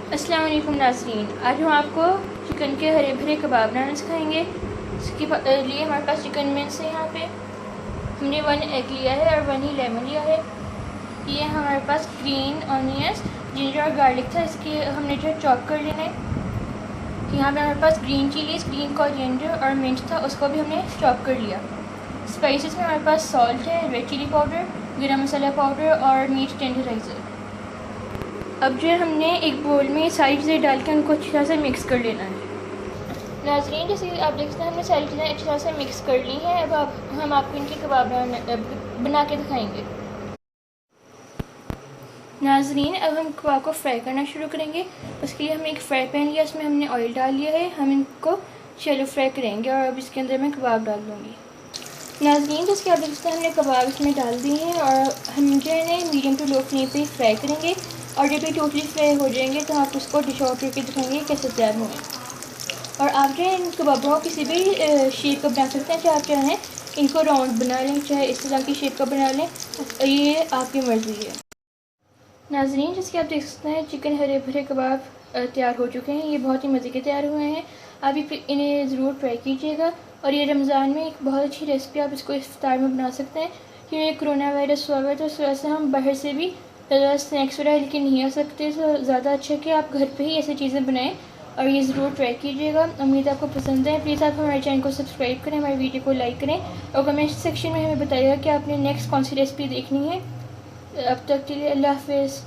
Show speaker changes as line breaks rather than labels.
अस्सलाम वालेकुम नाज़रीन, आज हम आपको चिकन के हरे भरे कबाब बनाना सिखाएंगे। इसके लिए हमारे पास चिकन मिन्स है। यहाँ पे हमने 1 एग लिया है और 1 ही लेमन लिया है। ये हमारे पास ग्रीन ऑनियंस, जिंजर और गार्लिक था, इसके हमने जो चॉप कर लेना है। यहाँ पे हमारे पास ग्रीन चिलीज़, ग्रीन कोरिएंडर और मिंट था, उसको भी हमने चॉप कर लिया। स्पाइसेस में हमारे पास सॉल्ट है, रेड चिली पाउडर, गरम मसाला पाउडर और मीट टेंडराइज़र। अब जो है हमने एक बोल में सारी चीज़ें डाल के उनको अच्छी तरह से मिक्स कर लेना है। नाज़रीन, जैसे आप देख सकते हैं हमने सारी चीज़ें अच्छी तरह से मिक्स कर ली हैं। अब हम आपको इनके कबाब बना के दिखाएंगे। नाज़रीन, अब हम कबाब को फ्राई करना शुरू करेंगे। उसके लिए हमने एक फ्राई पैन लिया, उसमें हमने ऑयल डाल लिया है। हम इनको शैलो फ्राई करेंगे और अब इसके अंदर मैं कबाब डाल दूँगी। नाज़रीन, जैसे आप देख सकते हैं हमने कबाब इसमें डाल दिए हैं और हम जो है मीडियम टू लो फ्लेम पे फ्राई करेंगे। और जब ये टोटली फ्राई हो जाएंगे तो आप उसको डिश आउट करके दिखाएंगे कैसे तैयार होंगे। और आप जो है इन कबाबों को किसी भी शेप का बना सकते हैं। चाहे आप चाहें इनको राउंड बना लें, चाहे इस तरह की शेप का बना लें, ये आपकी मर्ज़ी है। नाज़रीन, जैसे कि आप देख सकते हैं चिकन हरे भरे कबाब तैयार हो चुके हैं। ये बहुत ही मज़े के तैयार हुए हैं। आप इन्हें ज़रूर ट्राई कीजिएगा। और ये रमज़ान में एक बहुत अच्छी रेसिपी, आप इसको इफ्तार में बना सकते हैं। क्योंकि कोरोना वायरस हुआ हुआ है तो इस वजह से हम बाहर से भी स्नैक्स वगैरह लेके नहीं आ सकते, तो ज़्यादा अच्छा है कि आप घर पे ही ऐसी चीज़ें बनाएं। और ये ज़रूर ट्राई कीजिएगा। उम्मीद है आपको पसंद है। प्लीज़ आप हमारे चैनल को सब्सक्राइब करें, हमारे वीडियो को लाइक करें और कमेंट सेक्शन में हमें बताइएगा कि आपने नेक्स्ट कौन सी रेसिपी देखनी है। अब तक के लिए अल्लाह हाफ़िज़।